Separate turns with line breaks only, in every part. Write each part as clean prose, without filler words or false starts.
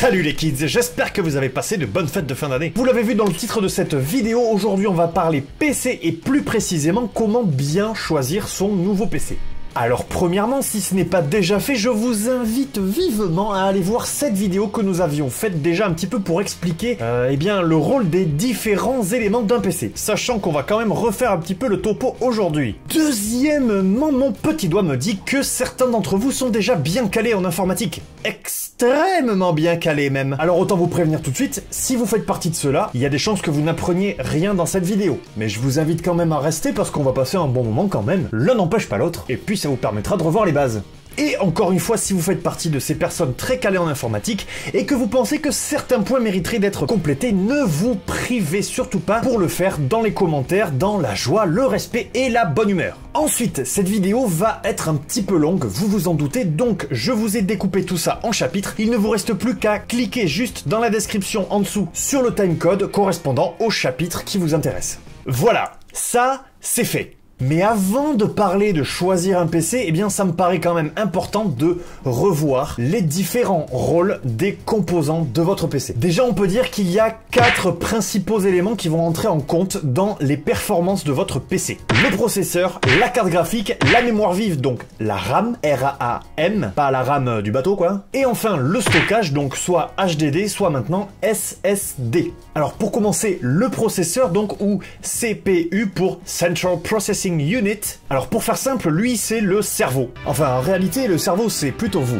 Salut les kids, j'espère que vous avez passé de bonnes fêtes de fin d'année. Vous l'avez vu dans le titre de cette vidéo, aujourd'hui on va parler PC et plus précisément comment bien choisir son nouveau PC. Alors premièrement, si ce n'est pas déjà fait, je vous invite vivement à aller voir cette vidéo que nous avions faite déjà un petit peu pour expliquer eh bien, le rôle des différents éléments d'un PC. Sachant qu'on va quand même refaire un petit peu le topo aujourd'hui. Deuxièmement, mon petit doigt me dit que certains d'entre vous sont déjà bien calés en informatique. Extrêmement bien calés même. Alors autant vous prévenir tout de suite, si vous faites partie de ceux-là, il y a des chances que vous n'appreniez rien dans cette vidéo. Mais je vous invite quand même à rester parce qu'on va passer un bon moment quand même. L'un n'empêche pas l'autre. Et puis ça vous permettra de revoir les bases. Et encore une fois, si vous faites partie de ces personnes très calées en informatique et que vous pensez que certains points mériteraient d'être complétés, ne vous privez surtout pas pour le faire dans les commentaires, dans la joie, le respect et la bonne humeur. Ensuite, cette vidéo va être un petit peu longue, vous vous en doutez, donc je vous ai découpé tout ça en chapitres. Il ne vous reste plus qu'à cliquer juste dans la description en dessous sur le timecode correspondant au chapitre qui vous intéresse. Voilà, ça, c'est fait. Mais avant de parler de choisir un PC, eh bien ça me paraît quand même important de revoir les différents rôles des composants de votre PC. Déjà, on peut dire qu'il y a 4 principaux éléments qui vont entrer en compte dans les performances de votre PC. Le processeur, la carte graphique, la mémoire vive, donc la RAM, R-A-M, pas la RAM du bateau quoi. Et enfin, le stockage, donc soit HDD, soit maintenant SSD. Alors pour commencer, le processeur, donc ou CPU pour Central Processing Unit. Alors pour faire simple, lui c'est le cerveau. Enfin en réalité le cerveau c'est plutôt vous.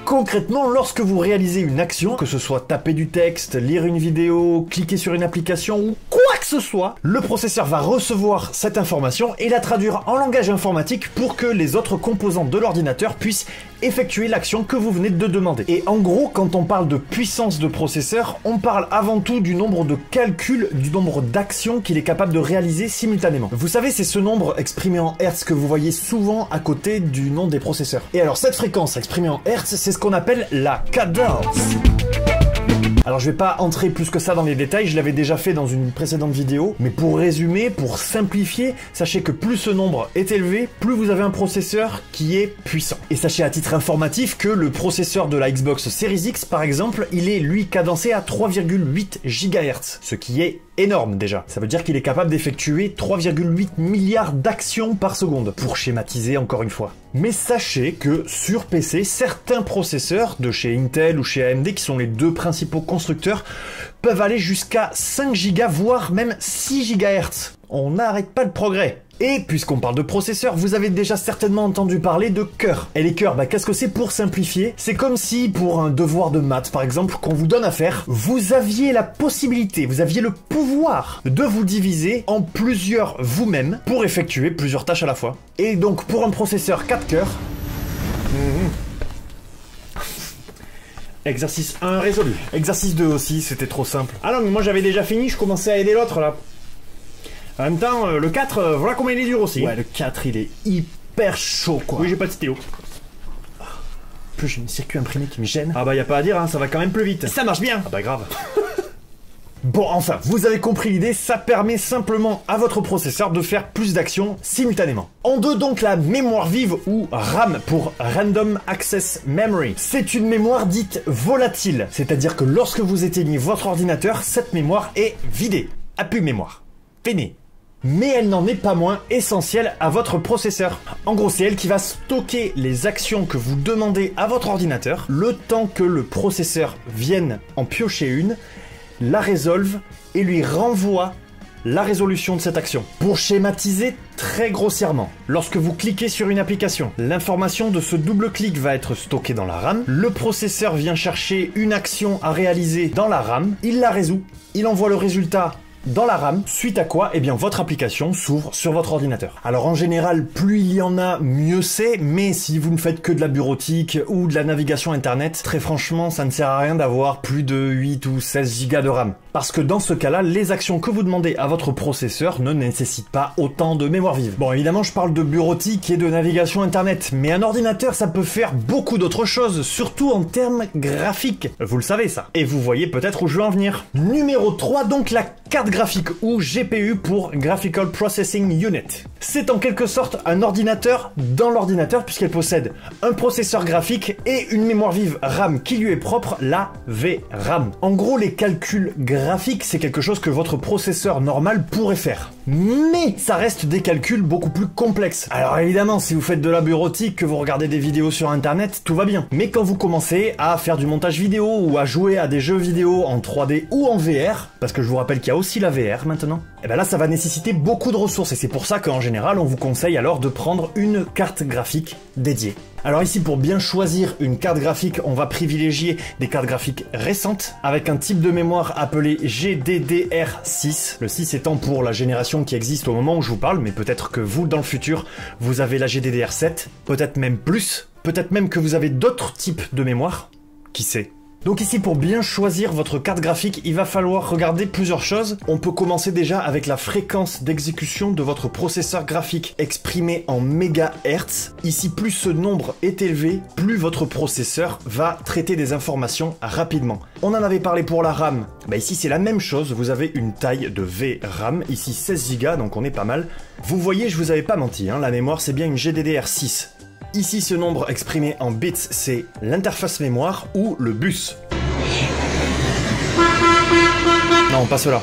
Concrètement, lorsque vous réalisez une action, que ce soit taper du texte, lire une vidéo, cliquer sur une application ou quoi que ce soit, le processeur va recevoir cette information et la traduire en langage informatique pour que les autres composants de l'ordinateur puissent effectuer l'action que vous venez de demander. Et en gros, quand on parle de puissance de processeur, on parle avant tout du nombre de calculs, du nombre d'actions qu'il est capable de réaliser simultanément. Vous savez, c'est ce nombre exprimé en Hertz que vous voyez souvent à côté du nom des processeurs. Et alors cette fréquence exprimée en Hertz, c'est ce qu'on appelle la cadence. Alors je vais pas entrer plus que ça dans les détails, je l'avais déjà fait dans une précédente vidéo, mais pour résumer, pour simplifier, sachez que plus ce nombre est élevé, plus vous avez un processeur qui est puissant. Et sachez à titre informatif que le processeur de la Xbox Series X par exemple, il est lui cadencé à 3,8 GHz, ce qui est énorme déjà. Ça veut dire qu'il est capable d'effectuer 3,8 milliards d'actions par seconde, pour schématiser encore une fois. Mais sachez que sur PC, certains processeurs de chez Intel ou chez AMD, qui sont les deux principaux constructeurs, peuvent aller jusqu'à 5 Go, voire même 6 GHz. On n'arrête pas le progrès. Et puisqu'on parle de processeurs, vous avez déjà certainement entendu parler de cœur. Et les cœurs, qu'est-ce que c'est pour simplifier? C'est comme si, pour un devoir de maths par exemple, qu'on vous donne à faire, vous aviez la possibilité, vous aviez le pouvoir de vous diviser en plusieurs vous-même pour effectuer plusieurs tâches à la fois. Et donc pour un processeur 4 cœurs... Exercice 1 résolu. Exercice 2 aussi, c'était trop simple. Ah non, mais moi j'avais déjà fini, je commençais à aider l'autre là. En même temps, le 4, voilà combien il est dur aussi. Ouais, le 4, il est hyper chaud, quoi. Oui, j'ai pas de stylo. En plus, j'ai un circuit imprimé qui me gêne. Ah bah, y a pas à dire, hein, ça va quand même plus vite. Ça marche bien. Ah bah, grave. Bon, enfin, vous avez compris l'idée, ça permet simplement à votre processeur de faire plus d'actions simultanément. En deux, donc, la mémoire vive, ou RAM pour Random Access Memory. C'est une mémoire dite volatile, c'est-à-dire que lorsque vous éteignez votre ordinateur, cette mémoire est vidée. A plus mémoire. Fini. Mais elle n'en est pas moins essentielle à votre processeur. En gros, c'est elle qui va stocker les actions que vous demandez à votre ordinateur, le temps que le processeur vienne en piocher une, la résolve et lui renvoie la résolution de cette action. Pour schématiser très grossièrement, lorsque vous cliquez sur une application, l'information de ce double clic va être stockée dans la RAM, le processeur vient chercher une action à réaliser dans la RAM, il la résout, il envoie le résultat dans la RAM, suite à quoi, eh bien, votre application s'ouvre sur votre ordinateur. Alors en général, plus il y en a, mieux c'est, mais si vous ne faites que de la bureautique ou de la navigation internet, très franchement, ça ne sert à rien d'avoir plus de 8 ou 16 Go de RAM. Parce que dans ce cas-là, les actions que vous demandez à votre processeur ne nécessitent pas autant de mémoire vive. Bon, évidemment, je parle de bureautique et de navigation internet, mais un ordinateur, ça peut faire beaucoup d'autres choses, surtout en termes graphiques. Vous le savez ça. Et vous voyez peut-être où je veux en venir. Numéro 3, donc la carte graphique. graphique ou GPU pour Graphical Processing Unit. C'est en quelque sorte un ordinateur dans l'ordinateur puisqu'elle possède un processeur graphique et une mémoire vive RAM qui lui est propre, la VRAM. En gros, les calculs graphiques, c'est quelque chose que votre processeur normal pourrait faire. Mais ça reste des calculs beaucoup plus complexes. Alors évidemment, si vous faites de la bureautique, que vous regardez des vidéos sur internet, tout va bien. Mais quand vous commencez à faire du montage vidéo ou à jouer à des jeux vidéo en 3D ou en VR, parce que je vous rappelle qu'il y a aussi la VR maintenant, et bien là ça va nécessiter beaucoup de ressources et c'est pour ça qu'en général on vous conseille alors de prendre une carte graphique dédiée. Alors ici, pour bien choisir une carte graphique, on va privilégier des cartes graphiques récentes avec un type de mémoire appelé GDDR6. Le 6 étant pour la génération qui existe au moment où je vous parle, mais peut-être que vous, dans le futur, vous avez la GDDR7, peut-être même plus, peut-être même que vous avez d'autres types de mémoire. Qui sait ? Donc ici, pour bien choisir votre carte graphique, il va falloir regarder plusieurs choses. On peut commencer déjà avec la fréquence d'exécution de votre processeur graphique exprimé en mégahertz. Ici, plus ce nombre est élevé, plus votre processeur va traiter des informations rapidement. On en avait parlé pour la RAM. Ici, c'est la même chose. Vous avez une taille de VRAM. Ici, 16 Go, donc on est pas mal. Vous voyez, je vous avais pas menti, hein, la mémoire, c'est bien une GDDR6. Ici, ce nombre exprimé en bits, c'est l'interface mémoire ou le bus. Non, pas cela.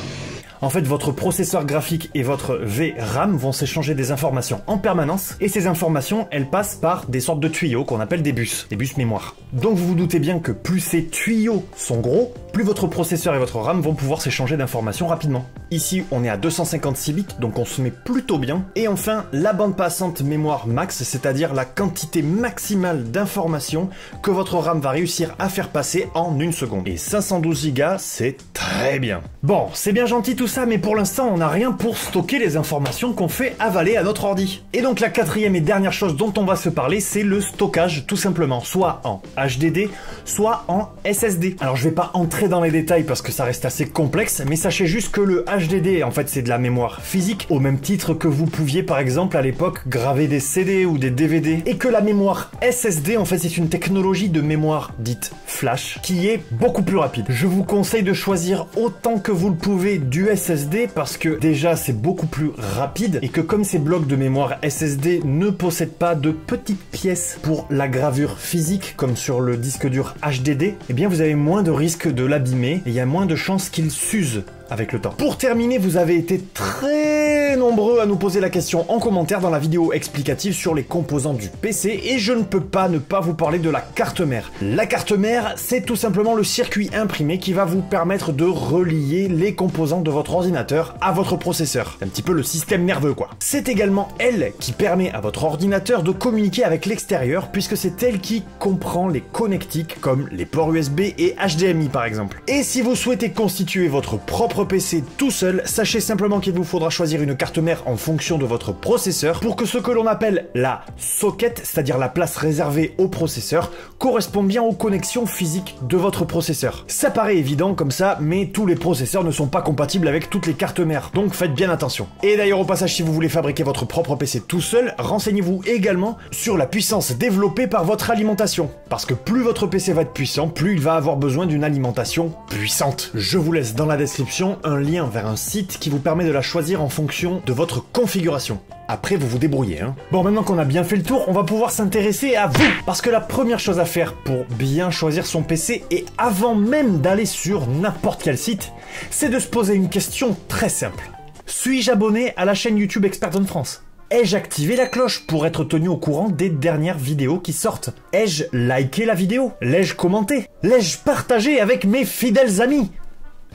En fait, votre processeur graphique et votre VRAM vont s'échanger des informations en permanence, et ces informations, elles passent par des sortes de tuyaux qu'on appelle des bus mémoire. Donc vous vous doutez bien que plus ces tuyaux sont gros, plus votre processeur et votre RAM vont pouvoir s'échanger d'informations rapidement. Ici, on est à 256 bits, donc on se met plutôt bien. Et enfin, la bande passante mémoire max, c'est-à-dire la quantité maximale d'informations que votre RAM va réussir à faire passer en une seconde. Et 512 Go, c'est très bien. Bon, c'est bien gentil tout ça, mais pour l'instant, on n'a rien pour stocker les informations qu'on fait avaler à notre ordi. Et donc la quatrième et dernière chose dont on va se parler, c'est le stockage, tout simplement, soit en HDD, soit en SSD. Alors je vais pas entrer dans les détails parce que ça reste assez complexe, mais sachez juste que le HDD, en fait, c'est de la mémoire physique, au même titre que vous pouviez, par exemple, à l'époque, graver des CD ou des DVD. Et que la mémoire SSD, en fait, c'est une technologie de mémoire dite flash, qui est beaucoup plus rapide. Je vous conseille de choisir autant que vous le pouvez du SSD parce que déjà c'est beaucoup plus rapide et que comme ces blocs de mémoire SSD ne possèdent pas de petites pièces pour la gravure physique comme sur le disque dur HDD, eh bien vous avez moins de risque de l'abîmer et il y a moins de chances qu'il s'use avec le temps. Pour terminer, vous avez été très nombreux à nous poser la question en commentaire dans la vidéo explicative sur les composants du PC et je ne peux pas ne pas vous parler de la carte mère. La carte mère, c'est tout simplement le circuit imprimé qui va vous permettre de relier les composants de votre ordinateur à votre processeur. C'est un petit peu le système nerveux quoi. C'est également elle qui permet à votre ordinateur de communiquer avec l'extérieur puisque c'est elle qui comprend les connectiques comme les ports USB et HDMI par exemple. Et si vous souhaitez constituer votre propre PC tout seul, sachez simplement qu'il vous faudra choisir une carte mère en fonction de votre processeur pour que ce que l'on appelle la socket, c'est-à-dire la place réservée au processeur, corresponde bien aux connexions physiques de votre processeur. Ça paraît évident comme ça, mais tous les processeurs ne sont pas compatibles avec toutes les cartes mères, donc faites bien attention. Et d'ailleurs au passage, si vous voulez fabriquer votre propre PC tout seul, renseignez-vous également sur la puissance développée par votre alimentation. Parce que plus votre PC va être puissant, plus il va avoir besoin d'une alimentation puissante. Je vous laisse dans la description un lien vers un site qui vous permet de la choisir en fonction de votre configuration. Après, vous vous débrouillez, hein. Bon, maintenant qu'on a bien fait le tour, on va pouvoir s'intéresser à vous. Parce que la première chose à faire pour bien choisir son PC, et avant même d'aller sur n'importe quel site, c'est de se poser une question très simple. Suis-je abonné à la chaîne YouTube Expert Zone France ? Ai-je activé la cloche pour être tenu au courant des dernières vidéos qui sortent? Ai-je liké la vidéo? L'ai-je commenté? L'ai-je partagé avec mes fidèles amis?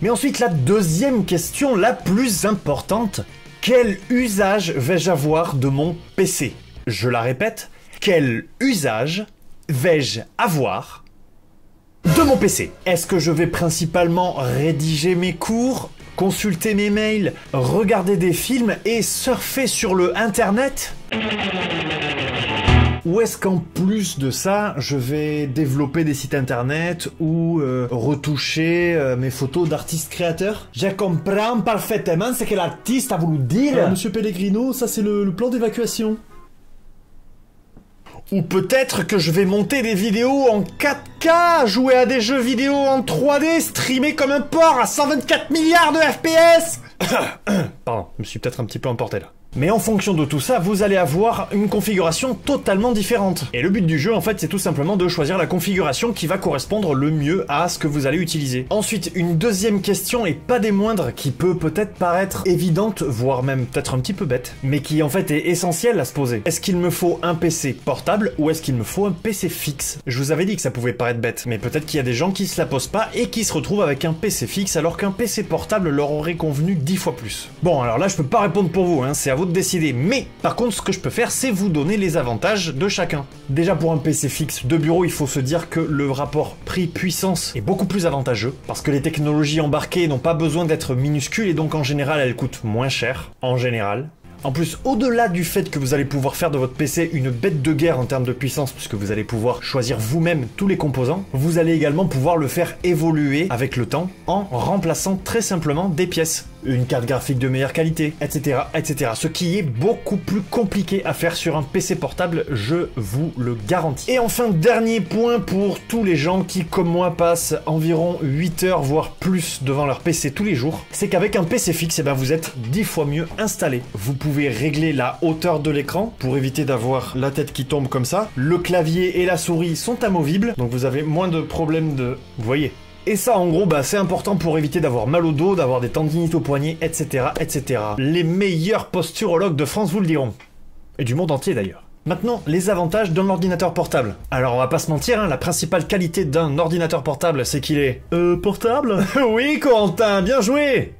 Mais ensuite, la deuxième question la plus importante, quel usage vais-je avoir de mon PC? Je la répète, quel usage vais-je avoir de mon PC? Est-ce que je vais principalement rédiger mes cours, consulter mes mails, regarder des films et surfer sur le internet? Ou est-ce qu'en plus de ça, je vais développer des sites internet ou retoucher mes photos d'artistes créateurs? Je comprends parfaitement ce que l'artiste a voulu dire.
Monsieur Pellegrino, ça c'est le plan d'évacuation.
Ou peut-être que je vais monter des vidéos en 4K, jouer à des jeux vidéo en 3D, streamer comme un porc à 124 milliards de FPS. Pardon, je me suis peut-être un petit peu emporté là. Mais en fonction de tout ça, vous allez avoir une configuration totalement différente. Et le but du jeu, en fait, c'est tout simplement de choisir la configuration qui va correspondre le mieux à ce que vous allez utiliser. Ensuite, une deuxième question, et pas des moindres, qui peut peut-être paraître évidente, voire même peut-être un petit peu bête, mais qui en fait est essentielle à se poser. Est-ce qu'il me faut un PC portable ou est-ce qu'il me faut un PC fixe? Je vous avais dit que ça pouvait paraître bête, mais peut-être qu'il y a des gens qui se la posent pas et qui se retrouvent avec un PC fixe alors qu'un PC portable leur aurait convenu 10 fois plus. Bon, alors là, je peux pas répondre pour vous, hein, c'est à vous de décider, mais par contre ce que je peux faire c'est vous donner les avantages de chacun. Déjà pour un PC fixe de bureau il faut se dire que le rapport prix-puissance est beaucoup plus avantageux parce que les technologies embarquées n'ont pas besoin d'être minuscules et donc en général elles coûtent moins cher, en général. En plus, au-delà du fait que vous allez pouvoir faire de votre PC une bête de guerre en termes de puissance, puisque vous allez pouvoir choisir vous-même tous les composants, vous allez également pouvoir le faire évoluer avec le temps en remplaçant très simplement des pièces. Une carte graphique de meilleure qualité, etc., etc. Ce qui est beaucoup plus compliqué à faire sur un PC portable, je vous le garantis. Et enfin, dernier point pour tous les gens qui, comme moi, passent environ 8 heures, voire plus devant leur PC tous les jours, c'est qu'avec un PC fixe, eh ben, vous êtes 10 fois mieux installé. Vous pouvez régler la hauteur de l'écran pour éviter d'avoir la tête qui tombe comme ça. Le clavier et la souris sont amovibles, donc vous avez moins de problèmes de... Vous voyez ? Et ça, en gros, bah, c'est important pour éviter d'avoir mal au dos, d'avoir des tendinites aux poignets, etc., etc. Les meilleurs posturologues de France vous le diront. Et du monde entier, d'ailleurs. Maintenant, les avantages d'un ordinateur portable. Alors, on va pas se mentir, hein, la principale qualité d'un ordinateur portable, c'est qu'il est... portable? Oui, Corentin, bien joué!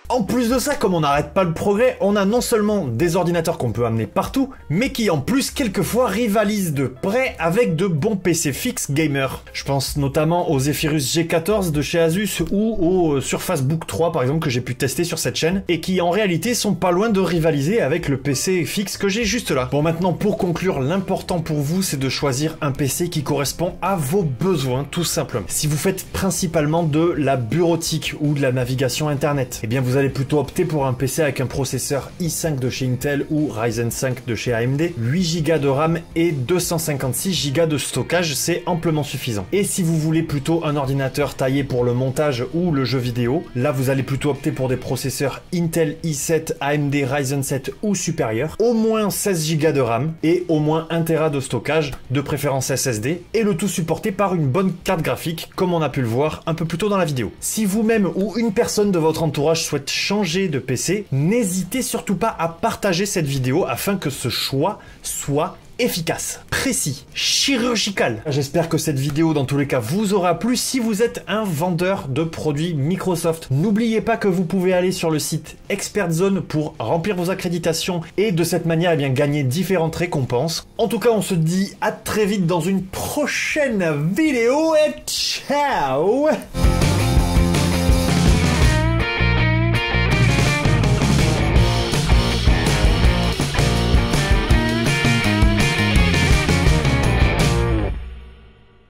En plus de ça, comme on n'arrête pas le progrès, on a non seulement des ordinateurs qu'on peut amener partout, mais qui en plus quelquefois rivalisent de près avec de bons PC fixes gamers. Je pense notamment au Zephyrus G14 de chez Asus ou au Surface Book 3 par exemple que j'ai pu tester sur cette chaîne et qui en réalité sont pas loin de rivaliser avec le PC fixe que j'ai juste là. Bon, maintenant pour conclure, l'important pour vous c'est de choisir un PC qui correspond à vos besoins tout simplement. Si vous faites principalement de la bureautique ou de la navigation internet, eh bien vous allez plutôt opter pour un PC avec un processeur i5 de chez Intel ou Ryzen 5 de chez AMD, 8 Go de RAM et 256 Go de stockage, c'est amplement suffisant. Et si vous voulez plutôt un ordinateur taillé pour le montage ou le jeu vidéo, là vous allez plutôt opter pour des processeurs Intel i7, AMD Ryzen 7 ou supérieur, au moins 16 Go de RAM et au moins 1 Tera de stockage, de préférence SSD, et le tout supporté par une bonne carte graphique, comme on a pu le voir un peu plus tôt dans la vidéo. Si vous-même ou une personne de votre entourage souhaite changer de PC, n'hésitez surtout pas à partager cette vidéo afin que ce choix soit efficace, précis, chirurgical. J'espère que cette vidéo dans tous les cas vous aura plu si vous êtes un vendeur de produits Microsoft. N'oubliez pas que vous pouvez aller sur le site ExpertZone pour remplir vos accréditations et de cette manière eh bien, gagner différentes récompenses. En tout cas on se dit à très vite dans une prochaine vidéo et ciao.